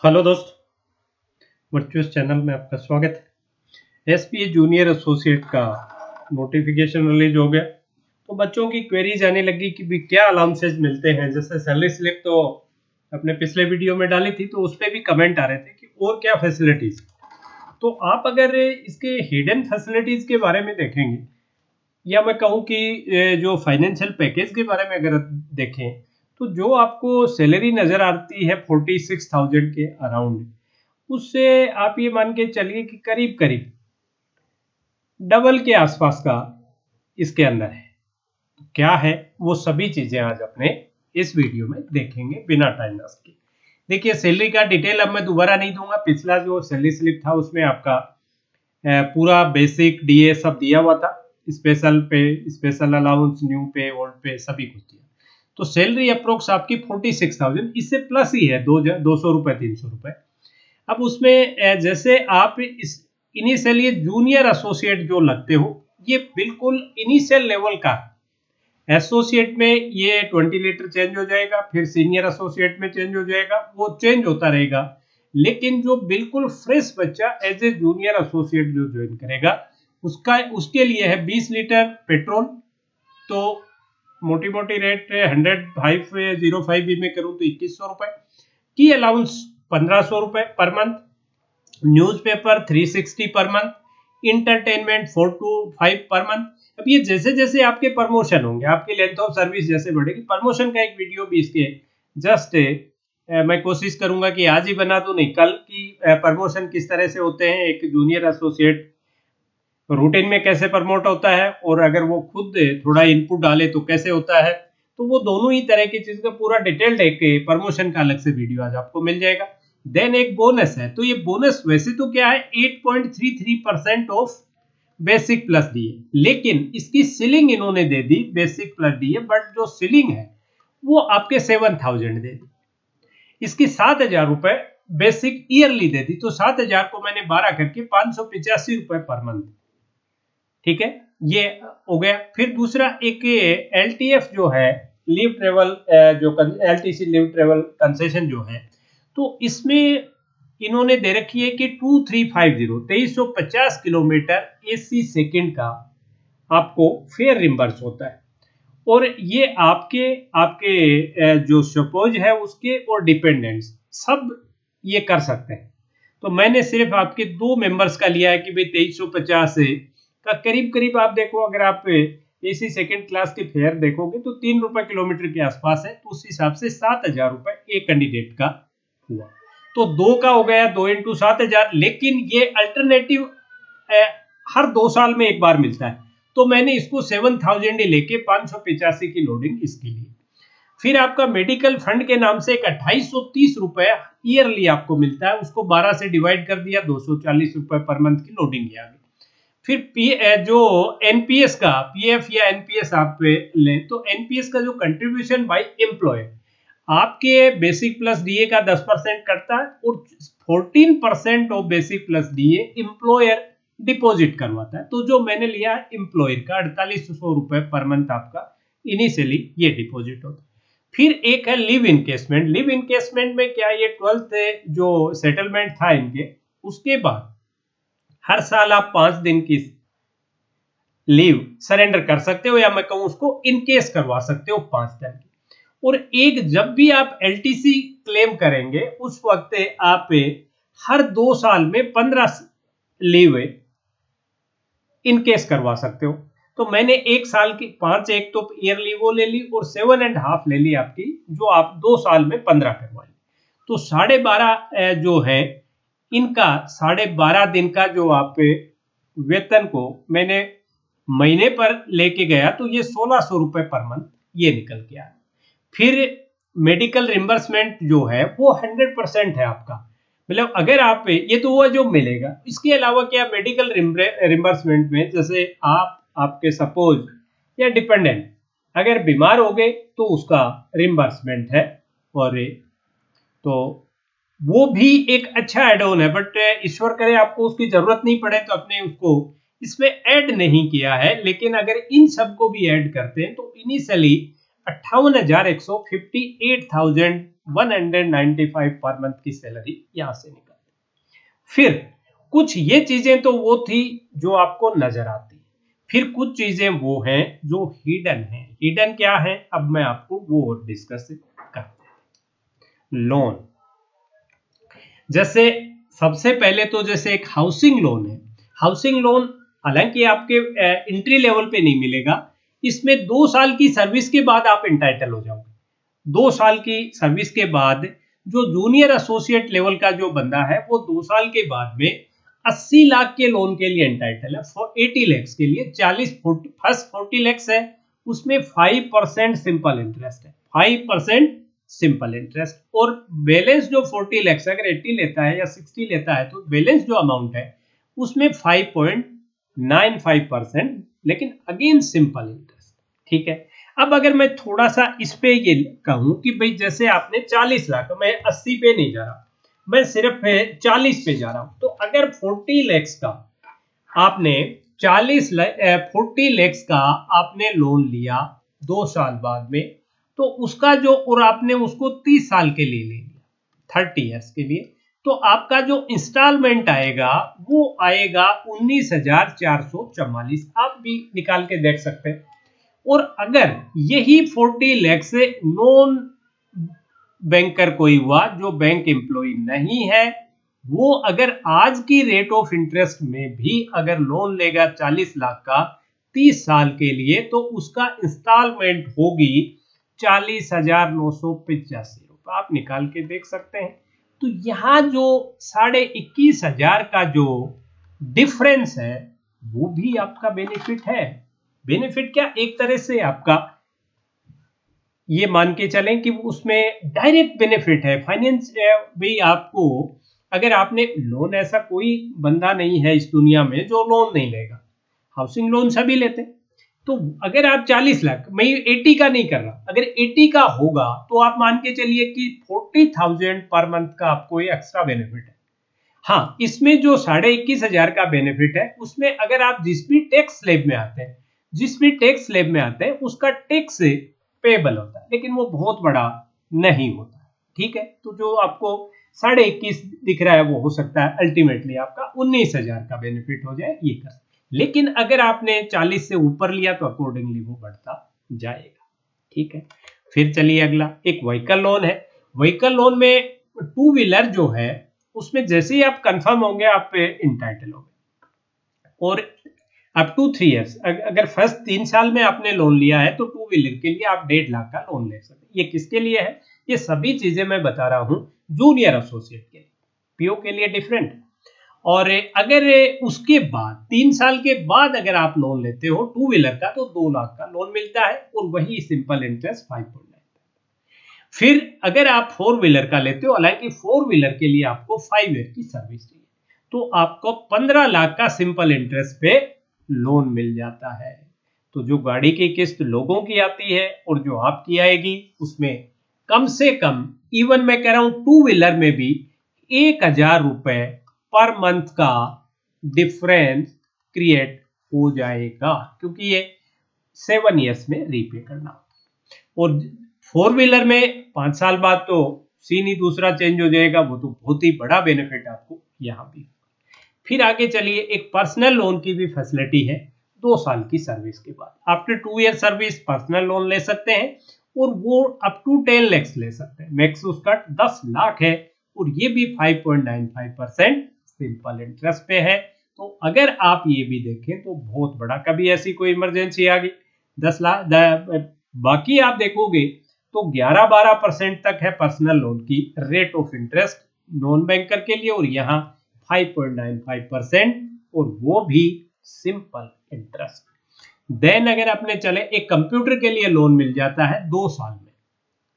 Hello दोस्त, virtuous channel में आपका स्वागत है। एसपीए जूनियर एसोसिएट का नोटिफिकेशन रिलीज हो गया, तो बच्चों की क्वेरीज आने लगी कि भी क्या अलाउंसेज मिलते हैं। जैसे सैलरी स्लिप तो अपने पिछले वीडियो में डाली थी, तो उस पर भी कमेंट आ रहे थे कि और क्या फैसिलिटीज। तो आप अगर इसके हिडन फैसिलिटीज के बारे में देखेंगे, या मैं कहूँ कि जो फाइनेंशियल पैकेज के बारे में अगर देखें, तो जो आपको सैलरी नज़र आती है 46,000 के अराउंड, उससे आप ये मान के चलिए कि करीब करीब डबल के आसपास का इसके अंदर है। तो क्या है वो सभी चीजें आज अपने इस वीडियो में देखेंगे बिना टाइम लॉस के। देखिए, सैलरी का डिटेल अब मैं दोबारा नहीं दूंगा। पिछला जो सैलरी स्लिप था उसमें आपका पूरा बेसिक डीए सब दिया हुआ था, स्पेशल पे, स्पेशल अलाउंस, न्यू पे, ओल्ड पे, सभी कुछ दिया। तो सैलरी अप्रोक्स आपकी 46,000, इससे प्लस ही है 200 रुपए 300 रुपए। अब उसमें जैसे आप इस इनिशियली जूनियर एसोसिएट जो लगते हो, ये बिल्कुल इनिशियल लेवल का। एसोसिएट में ये 20 लीटर चेंज हो जाएगा, फिर सीनियर एसोसिएट में चेंज हो जाएगा, वो चेंज होता रहेगा। लेकिन जो बिल्कुल फ्रेश बच्चा एज ए जूनियर एसोसिएट जो ज्वाइन करेगा, उसके लिए है 20 लीटर पेट्रोल। तो मोटी मोटी रेट 105.05 भी में करूं तो 2100 रुपए की। अलाउंस 1500 रुपए per month, newspaper 360 per month, entertainment 4 to 5 per month. अब ये जैसे जैसे आपके प्रमोशन होंगे, आपकी लेंथ ऑफ सर्विस जैसे बढ़ेगी, प्रमोशन का एक वीडियो भी इसके जस्ट मैं कोशिश करूंगा कि आज ही बना दूं, नहीं कल की, प्रमोशन किस तरह से होते हैं, एक जूनियर एसोसिएट रूटीन में कैसे प्रमोट होता है, और अगर वो खुद थोड़ा इनपुट डाले तो कैसे होता है। तो वो दोनों ही तरह की चीज का पूरा डिटेल्ड एक प्रमोशन का अलग से वीडियो आज आपको मिल जाएगा। देन एक बोनस है, तो ये बोनस वैसे तो क्या है 8.33% ऑफ बेसिक प्लस डीए, लेकिन इसकी सीलिंग इन्होंने दे दी बेसिक प्लस डीए, बट जो सीलिंग है वो आपके 7,000 दे दी। इसकी 7,000 रुपए बेसिक ईयरली दे दी, तो 7,000 को मैंने 12 करके 585 रुपए पर मंथ। ठीक है, ये हो गया। फिर दूसरा एक एलटीएफ जो है, लीव ट्रेवल, जो एलटीसी लीव ट्रेवल कंसेशन जो है, तो इसमें इन्होंने दे रखी है कि 2350 किलोमीटर एसी सेकंड का आपको फेयर रिम्बर्स होता है। और ये आपके आपके जो सपोज है उसके और डिपेंडेंट्स सब ये कर सकते हैं। तो मैंने सिर्फ आपके 2 मेंबर्स का लिया है कि भाई 2350 का करीब करीब आप देखो, अगर आप एसी सेकंड क्लास के फेयर देखोगे तो 3 रुपए किलोमीटर के आसपास है, तो उस हिसाब से 7,000 रुपए एक कैंडिडेट का हुआ। तो 2 का हो गया, 2 × 7,000। लेकिन ये अल्टरनेटिव हर 2 साल में एक बार मिलता है, तो मैंने इसको 7,000 ही लेके 585 की लोडिंग इसके लिए। फिर आपका मेडिकल फंड के नाम से एक 2830 रुपए ईयरली आपको मिलता है, उसको 12 से डिवाइड कर दिया, 240 रुपए पर मंथ की लोडिंग आ गई। फिर जो एनपीएस का, पीएफ या एनपीएस आप लें, तो एनपीएस का जो कंट्रीब्यूशन बाय एम्प्लॉय आपके बेसिक प्लस डीए का 10% कटता है, और 14% of basic plus DA employer deposit करवाता है। तो जो मैंने लिया है एम्प्लॉयर का 4800 रुपए पर मंथ आपका इनिशियली ये डिपॉजिट होता है। फिर एक है लिव इनकेसमेंट। लिव इनकेसमेंट में क्या, ये 12th जो सेटलमेंट था इनके, उसके बाद हर साल आप 5 दिन की लीव सरेंडर कर सकते हो, या मैं कहूं उसको इनकेस करवा सकते हो 5 दिन की। और एक जब भी आप एलटीसी क्लेम करेंगे, उस वक्त आप हर 2 साल में 15 लीव इनकेस करवा सकते हो। तो मैंने 1 साल की 5, एक तो ईयरली वो ले ली, और 7.5 ले ली आपकी, जो आप 2 साल में 15 करवाई। तो 12.5 जो है इनका 12.5 दिन का जो आप वेतन को मैंने महीने पर लेके गया, तो ये 1600 रुपए पर मंथ ये निकल के आया। फिर मेडिकल रिम्बर्समेंट जो है वो 100% है आपका, मतलब अगर आप ये तो वो जो मिलेगा। इसके अलावा क्या, मेडिकल रिम्बर्समेंट में जैसे आपके सपोज या डिपेंडेंट अगर बीमार हो गए, तो उसका रिम्बर्समेंट है। और तो वो भी एक अच्छा एड ऑन है, बट ईश्वर करे आपको उसकी जरूरत नहीं पड़े, तो अपने उसको इसमें ऐड नहीं किया है। लेकिन अगर इन सबको भी ऐड करते हैं, तो इनिशियली 58,195 पर मंथ की सैलरी यहां से निकालते। फिर कुछ ये चीजें तो वो थी जो आपको नजर आती, फिर कुछ चीजें वो हैं जो हिडन है। हिडन क्या है, अब मैं आपको वो डिस्कस करते हैं। लोन, जैसे सबसे पहले तो जैसे एक हाउसिंग लोन है। हाउसिंग लोन हालांकि आपके एंट्री लेवल पे नहीं मिलेगा, इसमें 2 साल की सर्विस के बाद आप इंटाइटल हो जाओगे। 2 साल की सर्विस के बाद जो जूनियर एसोसिएट लेवल का जो बंदा है वो 2 साल के बाद में 80 लाख के लोन के लिए एंटाइटल है। 80 लैक्स के लिए 40 फर्स्ट 40 लैक्स है, उसमें 5% सिंपल इंटरेस्ट है, 5% सिंपल इंटरेस्ट। और बैलेंस जो 40 लैक्स अगर 80 लेता है या 60 लेता है तो बैलेंस जो अमाउंट है उसमें 5.95%, लेकिन अगेन सिंपल इंटरेस्ट। ठीक है, अब अगर मैं थोड़ा सा इस पे ये कहूं कि भाई जैसे आपने 40 लाख, मैं 80 पे नहीं जा रहा, मैं सिर्फ 40 पे जा रहा हूं, तो अगर 40 लैक्स का आपने 40 लैक्स का आपने लोन लिया 2 साल बाद में, तो उसका जो, और आपने उसको 30 साल के लिए ले लिया, 30 ईयर्स के लिए, तो आपका जो इंस्टॉलमेंट आएगा वो आएगा 19,444। आप भी निकाल के देख सकते हैं। और अगर यही 40 लाख से नॉन बैंकर कोई हुआ जो बैंक एम्प्लॉय नहीं है, वो अगर आज की रेट ऑफ इंटरेस्ट में भी अगर लोन लेगा 40 लाख का 30 साल के लिए, तो उसका इंस्टॉलमेंट होगी 40,985 रुपये। आप निकाल के देख सकते हैं। तो यहाँ जो 21,500 का जो डिफरेंस है वो भी आपका बेनिफिट है। बेनिफिट क्या, एक तरह से आपका ये मान के चलें कि उसमें डायरेक्ट बेनिफिट है फाइनेंस। भाई आपको, अगर आपने लोन, ऐसा कोई बंदा नहीं है इस दुनिया में जो लोन नहीं लेगा, हाउसिंग लोन सभी लेते। तो अगर आप 40 लाख, मैं 80 का नहीं कर रहा, अगर 80 का होगा तो आप मान के चलिए कि 40,000 पर मंथ का आपको ये एक्स्ट्रा बेनिफिट है। हाँ, इसमें जो 21,500 का बेनिफिट है उसमें अगर आप जिस भी टैक्स स्लैब में आते हैं, जिस भी टैक्स स्लैब में आते हैं उसका टैक्स पेबल होता है, लेकिन वो बहुत बड़ा नहीं होता है। ठीक है, तो जो आपको 21,500 दिख रहा है वो हो सकता है अल्टीमेटली आपका 19,000 का बेनिफिट हो जाए, ये कर। लेकिन अगर आपने 40 से ऊपर लिया तो अकॉर्डिंगली वो बढ़ता जाएगा। ठीक है, फिर चलिए अगला एक व्हीकल लोन है। व्हीकल लोन में टू व्हीलर जो है उसमें जैसे ही आप कंफर्म होंगे आप इंटाइटल होंगे। और अप टू 3 इयर्स, अगर फर्स्ट 3 साल में आपने लोन लिया है तो टू व्हीलर के लिए आप 1.5 लाख का लोन ले सकते हैं। ये किसके लिए है, ये सभी चीजें मैं बता रहा हूं जूनियर एसोसिएट के लिए, पीओ के लिए डिफरेंट। और अगर उसके बाद 3 साल के बाद अगर आप लोन लेते हो टू व्हीलर का तो 2 लाख का लोन मिलता है और वही सिंपल इंटरेस्ट 5.9। फिर अगर आप 4 व्हीलर का लेते हो, हालांकि 4 व्हीलर के लिए आपको 5 ईयर की सर्विस चाहिए, तो आपको 15 लाख का सिंपल इंटरेस्ट पे लोन मिल जाता है। तो जो गाड़ी की किस्त लोगों की आती है और जो आपकी आएगी उसमें कम से कम, इवन मैं कह रहा हूं टू व्हीलर में भी 1,000 रुपए पर मंथ का डिफरेंस क्रिएट हो जाएगा, क्योंकि ये 7 ईयर्स में रीपे करना होता। और 4 व्हीलर में 5 साल बाद तो सीन ही दूसरा चेंज हो जाएगा, वो तो बहुत ही बड़ा बेनिफिट आपको यहाँ भी। फिर आगे चलिए, एक पर्सनल लोन की भी फैसिलिटी है। 2 साल की सर्विस के बाद after 2 year service personal loan ले सकते हैं और वो अप टू 10 लाख ले सकते हैं। मैक्स उसका 10 लाख है और ये भी 5.95% सिंपल इंटरेस्ट पे है। तो अगर आप ये भी देखें तो बहुत बड़ा, कभी ऐसी कोई इमरजेंसी आ गई 10 लाख, बाकी आप देखोगे तो 11-12% तक है पर्सनल लोन की rate of interest non banker के लिए, और यहाँ 5.95% और वो भी सिंपल इंटरेस्ट। देन अगर अपने चले, एक कंप्यूटर के लिए लोन मिल जाता है 2 साल में,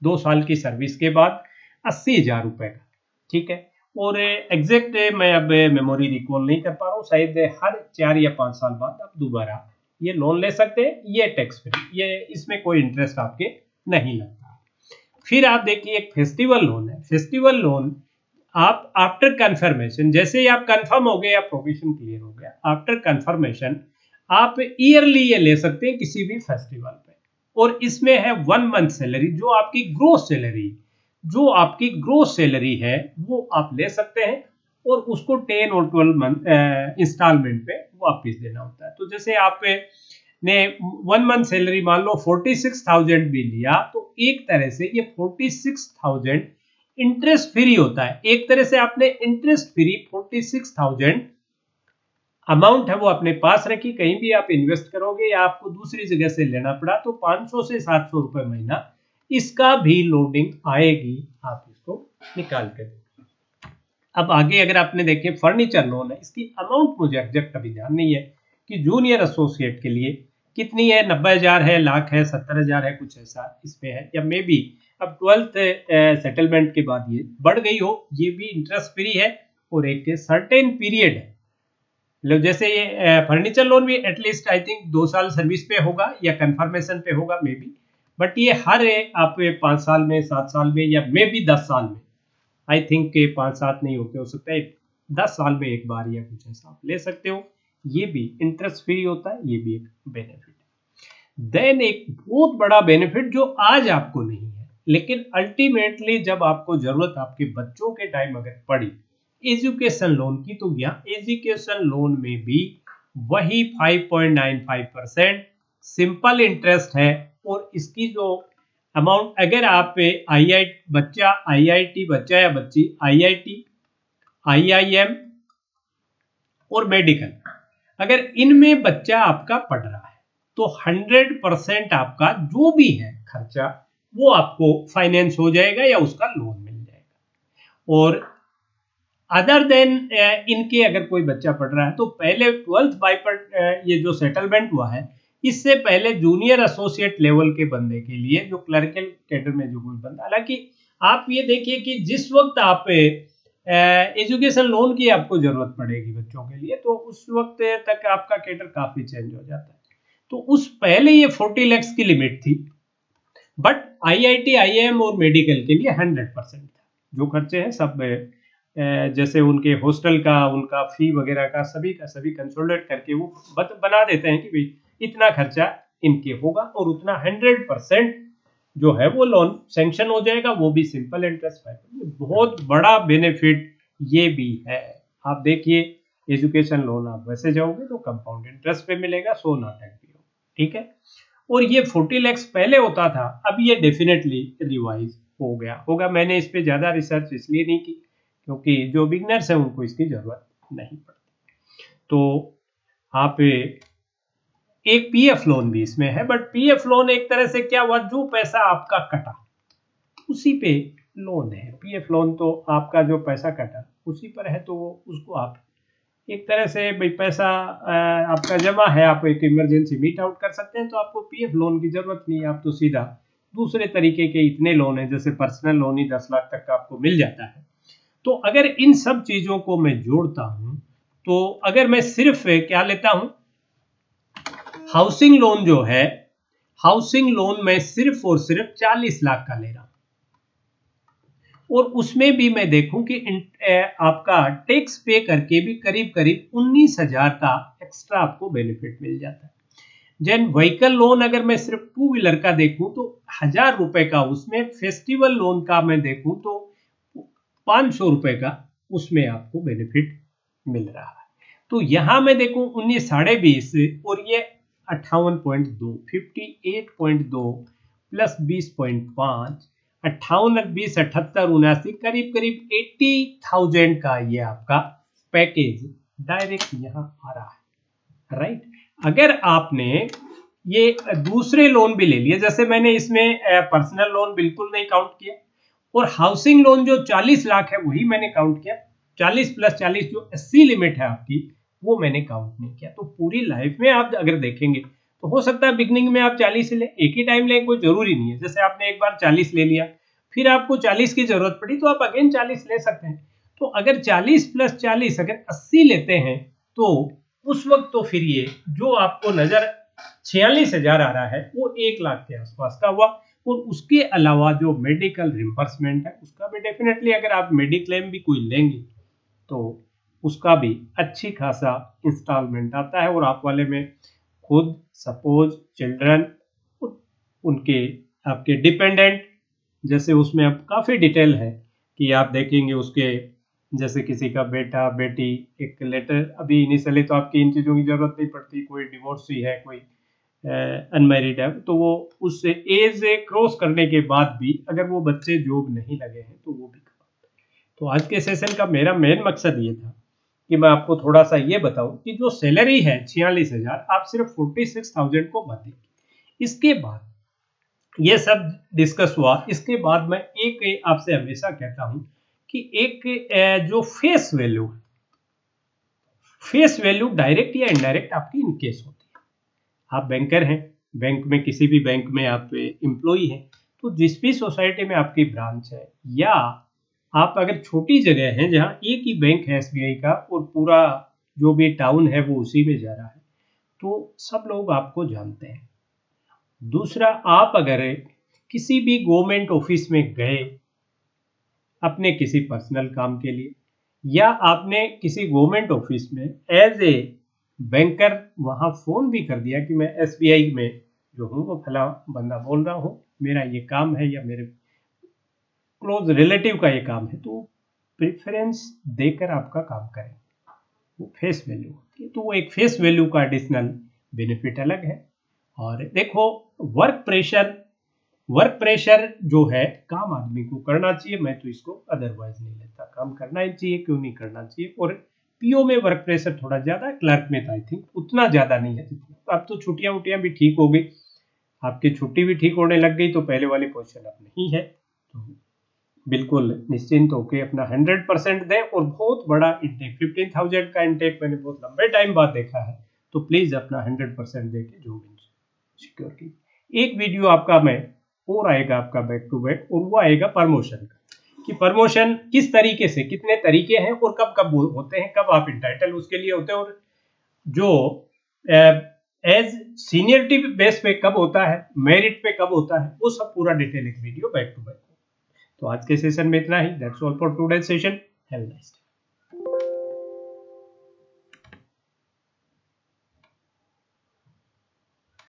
2 साल की सर्विस के बाद 80,000 रुपए का। ठीक है, और एग्जैक्ट मैं अब मेमोरी रिकॉल नहीं कर पा रहा हूँ, शायद हर 4 या 5 साल बाद आप दोबारा ये लोन ले सकते हैं। ये टैक्स फ्री, ये इसमें कोई इंटरेस्ट आपके नहीं लगता। फिर आप देखिए एक फेस्टिवल लोन है। फेस्टिवल लोन आप आफ्टर कंफर्मेशन, जैसे ही आप कंफर्म हो गए या प्रोविजन क्लियर हो गया, आफ्टर कंफर्मेशन आप ईयरली ये ले सकते हैं किसी भी फेस्टिवल पे, और इसमें है 1 मंथ सैलरी, जो आपकी ग्रोस सैलरी है वो आप ले सकते हैं और उसको 10 और 12 मंथ इंस्टॉलमेंट पे वापस देना होता है। तो जैसे आप ने 1 मंथ सैलरी मान लो 46,000 भी लिया, तो एक तरह से ये 46,000 इंटरेस्ट फ्री होता है। एक तरह से आपने इंटरेस्ट फ्री 46,000 अमाउंट है वो अपने पास रखी, कहीं भी आप इन्वेस्ट करोगे या आपको दूसरी जगह से लेना पड़ा तो 500 से 700 रुपए महीना इसका भी लोडिंग आएगी, आप इसको निकाल के देखो। अब आगे अगर आपने देखे फर्नीचर लोन है, इसकी अमाउंट मुझे एग्जैक्ट अभी ध्यान नहीं है कि जूनियर एसोसिएट के लिए कितनी है, 90,000 है, लाख है, 70,000 है, कुछ ऐसा इसमें है, या मे बी अब 12th सेटलमेंट के बाद ये बढ़ गई हो। ये भी इंटरेस्ट फ्री है और एक सर्टेन पीरियड है, मतलब जैसे ये फर्नीचर लोन भी एटलीस्ट आई थिंक 2 साल सर्विस पे होगा या कंफर्मेशन पे होगा मे बी, बट ये हर आप 5 साल में, 7 साल में या मे बी 10 साल में, आई थिंक 5-7 नहीं होते, हो सकता है 10 साल में एक बार या कुछ ऐसा आप ले सकते हो। ये भी इंटरेस्ट फ्री होता है, ये भी एक बेनिफिट है। देन एक बहुत बड़ा बेनिफिट जो आज आपको नहीं है, लेकिन अल्टीमेटली जब आपको जरूरत आपके बच्चों के टाइम अगर पड़ी एजुकेशन लोन की, तो यहाँ एजुकेशन लोन में भी वही 5.95% सिंपल इंटरेस्ट है। और इसकी जो अमाउंट, अगर आप आईआईटी बच्चा या बच्ची आईआईटी, आईआईएम और मेडिकल, अगर इनमें बच्चा आपका पढ़ रहा है तो 100% आपका जो भी है खर्चा वो आपको फाइनेंस हो जाएगा या उसका लोन मिल जाएगा। और अदर देन इनके अगर कोई बच्चा पढ़ रहा है तो पहले 12th बाइपर ये जो सेटलमेंट हुआ है, इससे पहले जूनियर एसोसिएट लेवल के बंदे के लिए जो क्लर्कल कैडर में जो कोई बंदा, हालांकि आप ये देखिए कि जिस वक्त आप एजुकेशन लोन की आपको जरूरत पड़ेगी बच्चों के लिए, तो उस वक्त तक आपका कैडर काफी चेंज हो जाता है। तो उस पहले ये 40 लाख की लिमिट थी, बट आईआईटी, आईआईएम और मेडिकल के लिए 100% था। जो खर्चे हैं सब जैसे उनके हॉस्टल का, उनका फी वगैरह का सभी कंसोलिडेट करके वो बना देते हैं कि भाई इतना खर्चा इनके होगा और उतना 100% जो है वो लोन सैंक्शन हो जाएगा, वो भी सिंपल इंटरेस्ट है। बहुत बड़ा बेनिफिट ये भी है। आप देखिए एजुकेशन लोन आप वैसे जाओगे तो कंपाउंड इंटरेस्ट पे मिलेगा, 100 नाटक भी हो, ठीक है। और ये 40 लाख पहले होता था, अब ये डेफिनेटली रिवाइज हो गया होगा। मैंने इस पे ज्यादा रिसर्च इसलिए नहीं की क्योंकि जो बिगनर्स हैं उनको इसकी जरूरत नहीं पड़ती। तो आप एक पीएफ लोन भी इसमें है, बट पीएफ लोन एक तरह से क्या हुआ, जो पैसा आपका कटा उसी पे लोन है। पीएफ लोन तो आपका जो पैसा कटा उसी पर है, तो उसको आप एक तरह से भाई पैसा आपका जमा है, आप एक इमरजेंसी मीट आउट कर सकते हैं, तो आपको पीएफ लोन की जरूरत नहीं है। आप तो सीधा दूसरे तरीके के इतने लोन है, जैसे पर्सनल लोन ही 10 लाख तक का आपको मिल जाता है। तो अगर इन सब चीजों को मैं जोड़ता हूं, तो अगर मैं सिर्फ क्या लेता हूं, हाउसिंग लोन जो है, हाउसिंग लोन मैं सिर्फ और सिर्फ 40 लाख का ले रहा हूं, और उसमें भी मैं देखूं कि आपका टैक्स पे करके भी करीब करीब 19,000 का एक्स्ट्रा आपको बेनिफिट मिल जाता है। जैन व्हीकल लोन अगर मैं सिर्फ 2 व्हीलर का देखूं तो 1,000 रुपए का, उसमें फेस्टिवल लोन का मैं देखूं तो 500 रुपए का उसमें आपको बेनिफिट मिल रहा है। तो यहां मैं देखूं 19 20.5 और ये 58.2, 58.2 प्लस 20.5, 58 20 78 79, करीब करीब 80,000 का ये आपका पैकेज डायरेक्ट यहां आ रहा है, राइट। अगर आपने ये दूसरे लोन भी ले लिए, जैसे मैंने इसमें पर्सनल लोन बिल्कुल नहीं काउंट किया, और हाउसिंग लोन जो 40 लाख है वही मैंने काउंट किया, 40 प्लस 40 जो 80 लिमिट है आपकी, वो मैंने काउंट नहीं किया। तो पूरी लाइफ में आप अगर देखेंगे तो हो सकता है बिगनिंग में आप 40 ले, एक ही टाइम लें, कोई जरूरी नहीं है। जैसे आपने एक बार 40 ले लिया, फिर आपको 40 की जरूरत पड़ी तो आप अगेन 40 ले सकते हैं। तो अगर 40 प्लस 40 अगर 80 लेते हैं तो उस वक्त तो फिर ये जो आपको नजर 46,000 आ रहा है वो 1 लाख के आसपास का हुआ। और उसके अलावा जो मेडिकल रिम्बर्समेंट है उसका भी डेफिनेटली, अगर आप मेडिक्लेम भी कोई लेंगे तो उसका भी अच्छी खासा इंस्टॉलमेंट आता है। और आप वाले में खुद सपोज चिल्ड्रन उनके आपके डिपेंडेंट, जैसे उसमें अब काफ़ी डिटेल है कि आप देखेंगे उसके, जैसे किसी का बेटा बेटी, एक लेटर, अभी इनिशियली तो आपकी इन चीज़ों की ज़रूरत नहीं पड़ती, कोई डिवोर्स ही है, कोई अनमैरिड है, तो वो उससे एज क्रॉस करने के बाद भी अगर वो बच्चे जॉब नहीं लगे हैं तो वो भी करवाते। तो आज के सेशन का मेरा मेन मकसद ये था कि मैं आपको थोड़ा सा ये बताऊं कि जो सैलरी है 46,000, आप सिर्फ 46,000 को मत देखिए। इसके बाद ये सब डिस्कस हुआ, इसके बाद मैं एक आपसे हमेशा कहता हूं कि एक जो फेस वैल्यू है, फेस वैल्यू डायरेक्ट या इनडायरेक्ट आपकी इन केस होती है। आप बैंकर हैं, बैंक में, किसी भी बैंक में आप एम्प्लॉई हैं, तो जिस भी सोसाइटी में आपकी ब्रांच है, या आप अगर छोटी जगह हैं जहां एक ही बैंक है एसबीआई का और पूरा जो भी टाउन है वो उसी में जा रहा है, तो सब लोग आपको जानते हैं। दूसरा, आप अगर किसी भी गवर्नमेंट ऑफिस में गए अपने किसी पर्सनल काम के लिए, या आपने किसी गवर्नमेंट ऑफिस में एज ए बैंकर वहां फोन भी कर दिया कि मैं एसबीआई में जो हूँ वो फला बंदा बोल रहा हूँ, मेरा ये काम है या मेरे क्लोज रिलेटिव का ये काम है, तो प्रेफरेंस देकर आपका काम करें, वो फेस वैल्यू होती है। तो वो एक फेस वैल्यू का एडिशनल बेनिफिट अलग है। और देखो, वर्क प्रेशर, वर्क प्रेशर जो है काम आदमी को करना चाहिए, मैं तो इसको अदरवाइज नहीं लेता, काम करना ही चाहिए, क्यों नहीं करना चाहिए। और पीओ में वर्क प्रेशर थोड़ा ज्यादा है, क्लर्क में आई थिंक उतना ज्यादा नहीं है जितना। अब तो छुट्टियां उट्टियां भी ठीक हो गई, आपकी छुट्टी भी ठीक होने लग गई, तो पहले वाली पोजीशन अब नहीं है, तो बिल्कुल निश्चिंत होकर अपना 100% दें। और बहुत बड़ा इंटेक, 15,000 का इंटेक मैंने बहुत लंबे टाइम बाद देखा है, तो प्लीज अपना 100% दे के जॉब सिक्योर की। एक वीडियो आपका मैं और आएगा आपका बैक टू बैक, और वो आएगा प्रमोशन का, कि प्रमोशन किस तरीके से, कितने तरीके हैं और कब कब होते हैं, कब आप इंटाइटल उसके लिए होते हैं, और जो एज सीनियरिटी बेस पे कब होता है, मेरिट पे कब होता है, वो सब पूरा डिटेल एक वीडियो बैक टू बैक। तो आज के सेशन में इतना ही। That's all for today session. Have a nice day.